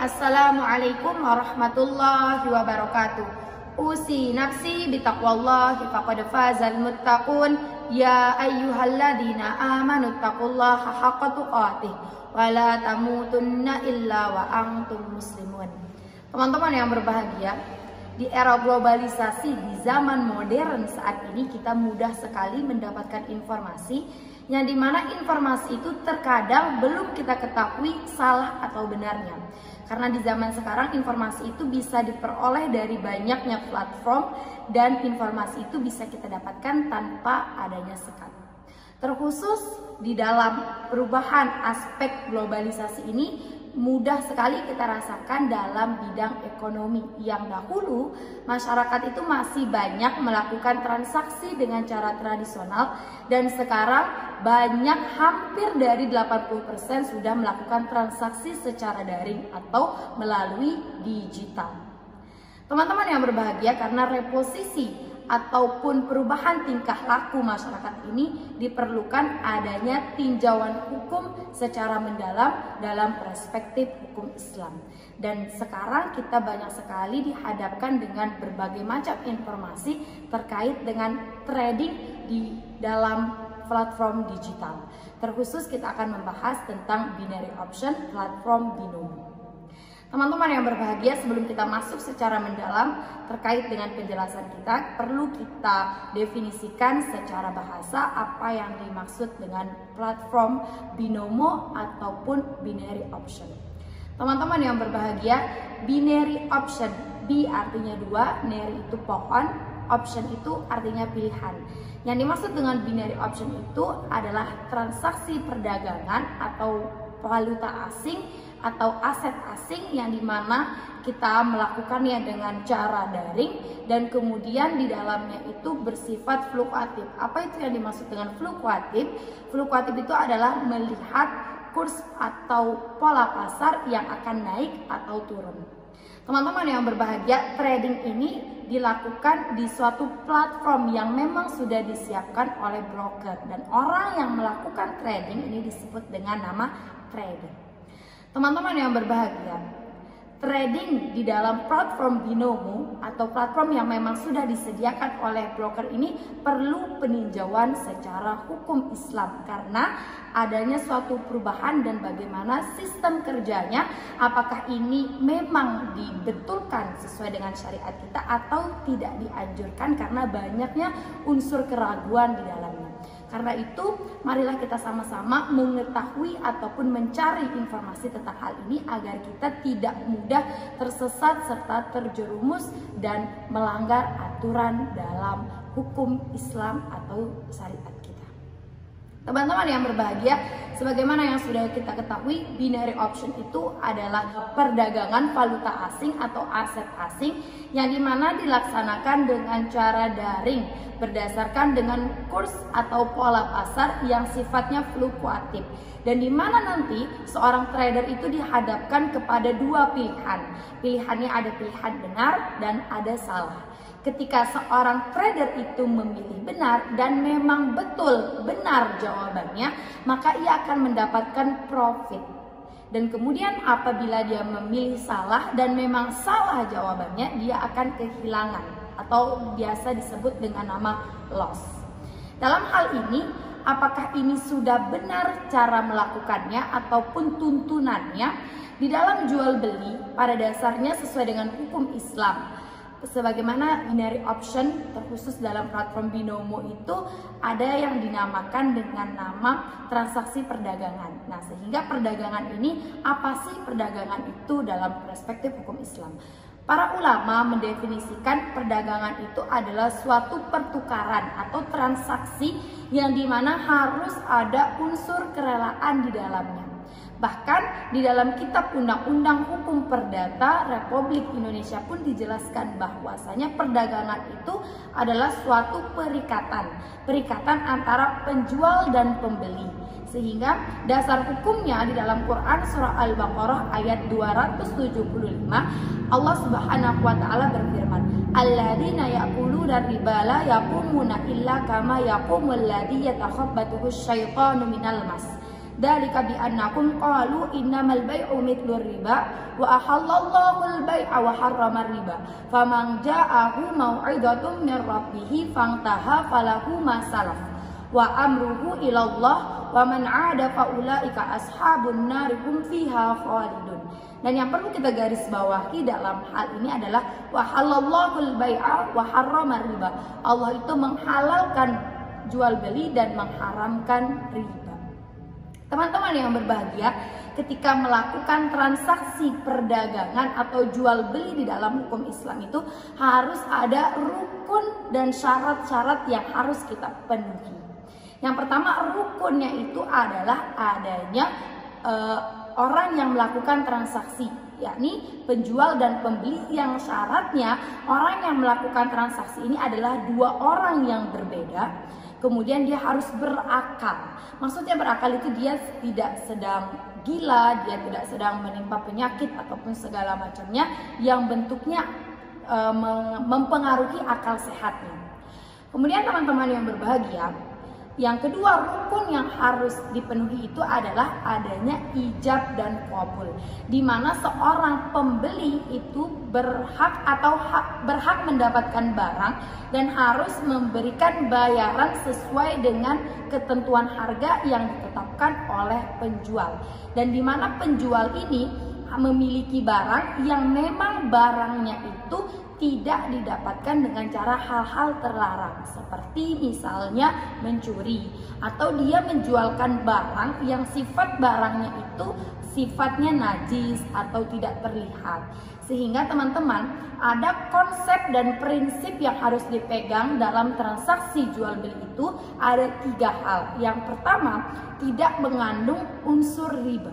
Assalamualaikum warahmatullahi wabarakatuh. Usi nafsi bitaqwallahi faqad fazal muttaqun. Ya ayyuhalladzina amanu taqullaha haqqa tuqatih wa la tamutunna illa wa antum muslimun. Teman-teman yang berbahagia, di era globalisasi, di zaman modern saat ini kita mudah sekali mendapatkan informasi yang dimana informasi itu terkadang belum kita ketahui salah atau benarnya. Karena di zaman sekarang informasi itu bisa diperoleh dari banyaknya platform dan informasi itu bisa kita dapatkan tanpa adanya sekat. Terkhusus di dalam perubahan aspek globalisasi ini mudah sekali kita rasakan dalam bidang ekonomi. Yang dahulu masyarakat itu masih banyak melakukan transaksi dengan cara tradisional, dan sekarang hampir dari 80% sudah melakukan transaksi secara daring atau melalui digital. Teman-teman yang berbahagia, karena reposisi ataupun perubahan tingkah laku masyarakat ini diperlukan adanya tinjauan hukum secara mendalam dalam perspektif hukum Islam. Dan sekarang kita banyak sekali dihadapkan dengan berbagai macam informasi terkait dengan trading di dalam platform digital. Terkhusus kita akan membahas tentang binary option platform binomo. Teman-teman yang berbahagia, sebelum kita masuk secara mendalam terkait dengan penjelasan kita, perlu kita definisikan secara bahasa apa yang dimaksud dengan platform binomo ataupun binary option. Teman-teman yang berbahagia, binary option, B artinya dua, nary itu pohon, option itu artinya pilihan. Yang dimaksud dengan binary option itu adalah transaksi perdagangan atau valuta asing atau aset asing yang dimana kita melakukannya dengan cara daring dan kemudian di dalamnya itu bersifat fluktuatif. Apa itu yang dimaksud dengan fluktuatif? Fluktuatif itu adalah melihat kurs atau pola pasar yang akan naik atau turun. Teman-teman yang berbahagia, trading ini dilakukan di suatu platform yang memang sudah disiapkan oleh broker, dan orang yang melakukan trading ini disebut dengan nama trader. Teman-teman yang berbahagia, trading di dalam platform binomo atau platform yang memang sudah disediakan oleh broker ini perlu peninjauan secara hukum Islam karena adanya suatu perubahan dan bagaimana sistem kerjanya, apakah ini memang dibetulkan sesuai dengan syariat kita atau tidak dianjurkan karena banyaknya unsur keraguan di dalamnya. Karena itu, marilah kita sama-sama mengetahui ataupun mencari informasi tentang hal ini agar kita tidak mudah tersesat serta terjerumus dan melanggar aturan dalam hukum Islam atau syariat kita. Teman-teman yang berbahagia, sebagaimana yang sudah kita ketahui, binary option itu adalah perdagangan valuta asing atau aset asing yang dimana dilaksanakan dengan cara daring berdasarkan dengan kurs atau pola pasar yang sifatnya fluktuatif, dan dimana nanti seorang trader itu dihadapkan kepada dua pilihan. Pilihannya ada pilihan benar dan ada salah. Ketika seorang trader itu memilih benar dan memang betul benar jawabannya, maka ia akan mendapatkan profit. Dan kemudian apabila dia memilih salah dan memang salah jawabannya, dia akan kehilangan atau biasa disebut dengan nama loss. Dalam hal ini, apakah ini sudah benar cara melakukannya ataupun tuntunannya? Di dalam jual beli pada dasarnya sesuai dengan hukum Islam. Sebagaimana binary option terkhusus dalam platform binomo itu ada yang dinamakan dengan nama transaksi perdagangan. Nah, sehingga perdagangan ini, apa sih perdagangan itu dalam perspektif hukum Islam? Para ulama mendefinisikan perdagangan itu adalah suatu pertukaran atau transaksi yang dimana harus ada unsur kerelaan di dalamnya. Bahkan di dalam kitab Undang-Undang Hukum Perdata Republik Indonesia pun dijelaskan bahwasanya perdagangan itu adalah suatu perikatan antara penjual dan pembeli. Sehingga dasar hukumnya di dalam Quran surah Al-Baqarah ayat 275, Allah Subhanahu wa taala berfirman, "Alladzina ya'kuluna riba la yaqumuna illa kama yaqumul ladzi yatakhabbathu asyaitanu minal mas." Dzalika bi annakum qalu innamal bai'u mithlur riba wa ahallallahu al-bai'a wa harrama riba. Faman ja'ahu mau'izatun min rabbih fantaha falahu ma salaf wa amruhu ilallah wa man 'ada fa ulaika ashabun nar hum fiha khalidun. Dan yang perlu kita garis bawahi dalam hal ini adalah wa halallahul bai'a wa harrama riba. Allah itu menghalalkan jual beli dan mengharamkan riba. Teman-teman yang berbahagia, ketika melakukan transaksi perdagangan atau jual beli di dalam hukum Islam itu harus ada rukun dan syarat-syarat yang harus kita penuhi. Yang pertama, rukunnya itu adalah adanya orang yang melakukan transaksi, yakni penjual dan pembeli, yang syaratnya orang yang melakukan transaksi ini adalah dua orang yang berbeda. Kemudian dia harus berakal. Maksudnya berakal itu dia tidak sedang gila, dia tidak sedang menimpa penyakit ataupun segala macamnya yang bentuknya mempengaruhi akal sehatnya. Kemudian teman-teman yang berbahagia, yang kedua rukun yang harus dipenuhi itu adalah adanya ijab dan qabul, di mana seorang pembeli itu berhak mendapatkan barang dan harus memberikan bayaran sesuai dengan ketentuan harga yang ditetapkan oleh penjual, dan di mana penjual ini memiliki barang yang memang barangnya itu tidak didapatkan dengan cara hal-hal terlarang, seperti misalnya mencuri, atau dia menjualkan barang yang sifat barangnya itu sifatnya najis atau tidak terlihat. Sehingga teman-teman, ada konsep dan prinsip yang harus dipegang dalam transaksi jual beli itu ada 3 hal. Yang pertama, tidak mengandung unsur riba.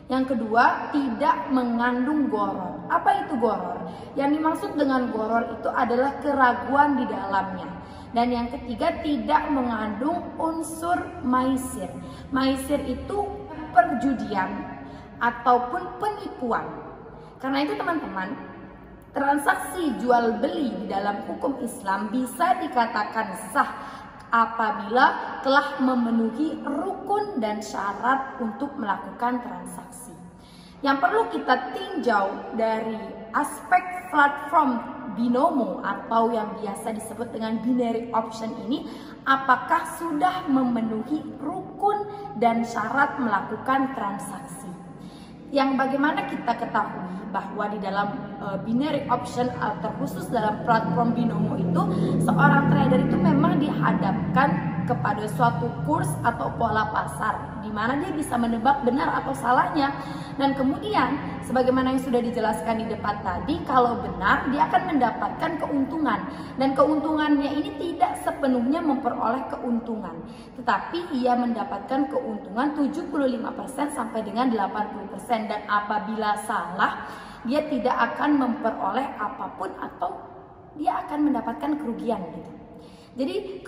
Yang kedua, tidak mengandung gharar. Apa itu gharar? Yang dimaksud dengan gharar itu adalah keraguan di dalamnya. Dan yang ketiga, tidak mengandung unsur maisir. Maisir itu perjudian ataupun penipuan. Karena itu teman-teman, transaksi jual beli di dalam hukum Islam bisa dikatakan sah apabila telah memenuhi rukun dan syarat untuk melakukan transaksi. Yang perlu kita tinjau dari aspek platform binomo atau yang biasa disebut dengan binary option ini, apakah sudah memenuhi rukun dan syarat melakukan transaksi. Yang bagaimana kita ketahui bahwa di dalam binary option terkhusus dalam platform binomo itu, seorang trader itu memang dihadapkan kepada suatu kurs atau pola pasar di mana dia bisa menebak benar atau salahnya, dan kemudian sebagaimana yang sudah dijelaskan di depan tadi, kalau benar dia akan mendapatkan keuntungan, dan keuntungannya ini tidak sepenuhnya memperoleh keuntungan, tetapi ia mendapatkan keuntungan 75% sampai dengan 80%, dan apabila salah dia tidak akan memperoleh apapun atau dia akan mendapatkan kerugian gitu. Jadi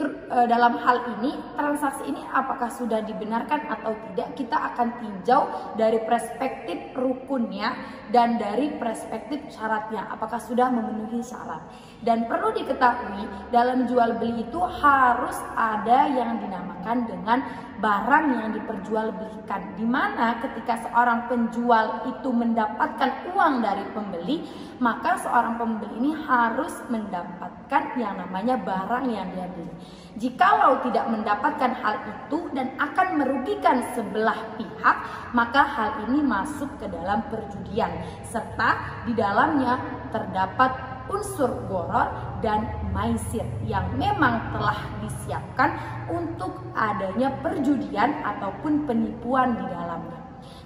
dalam hal ini, transaksi ini apakah sudah dibenarkan atau tidak, kita akan tinjau dari perspektif rukunnya dan dari perspektif syaratnya, apakah sudah memenuhi syarat. Dan perlu diketahui, dalam jual beli itu harus ada yang dinamakan dengan barang yang diperjualbelikan, di mana ketika seorang penjual itu mendapatkan uang dari pembeli, maka seorang pembeli ini harus mendapatkan yang namanya barang yang dia beli. Jikalau tidak mendapatkan hal itu dan akan merugikan sebelah pihak, maka hal ini masuk ke dalam perjudian, serta di dalamnya terdapat unsur gharar dan maisir yang memang telah disiapkan untuk adanya perjudian ataupun penipuan di dalamnya.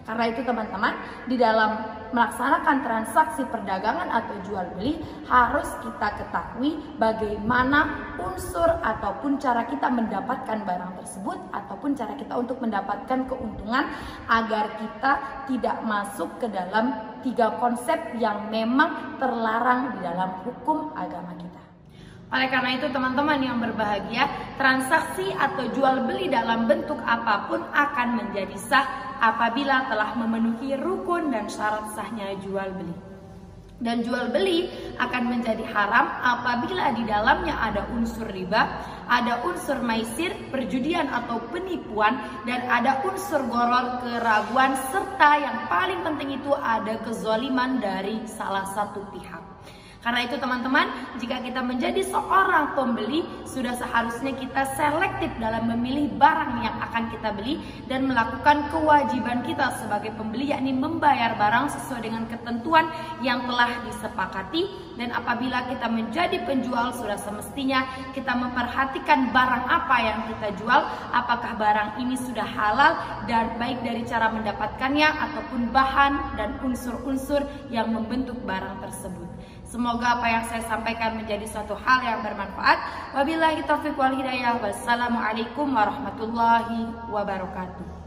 Karena itu teman-teman, di dalam melaksanakan transaksi perdagangan atau jual beli harus kita ketahui bagaimana unsur ataupun cara kita mendapatkan barang tersebut ataupun cara kita untuk mendapatkan keuntungan, agar kita tidak masuk ke dalam 3 konsep yang memang terlarang di dalam hukum agama kita. Oleh karena itu teman-teman yang berbahagia, transaksi atau jual beli dalam bentuk apapun akan menjadi sah apabila telah memenuhi rukun dan syarat sahnya jual beli. Dan jual beli akan menjadi haram apabila di dalamnya ada unsur riba, ada unsur maisir, perjudian atau penipuan, dan ada unsur goror, keraguan, serta yang paling penting itu ada kezaliman dari salah satu pihak. Karena itu teman-teman, jika kita menjadi seorang pembeli, sudah seharusnya kita selektif dalam memilih barang yang akan kita beli dan melakukan kewajiban kita sebagai pembeli, yakni membayar barang sesuai dengan ketentuan yang telah disepakati. Dan apabila kita menjadi penjual, sudah semestinya kita memperhatikan barang apa yang kita jual, apakah barang ini sudah halal dan baik dari cara mendapatkannya ataupun bahan dan unsur-unsur yang membentuk barang tersebut. Semoga apa yang saya sampaikan menjadi suatu hal yang bermanfaat. Wabillahi taufiq wal hidayah. Wassalamualaikum warahmatullahi wabarakatuh.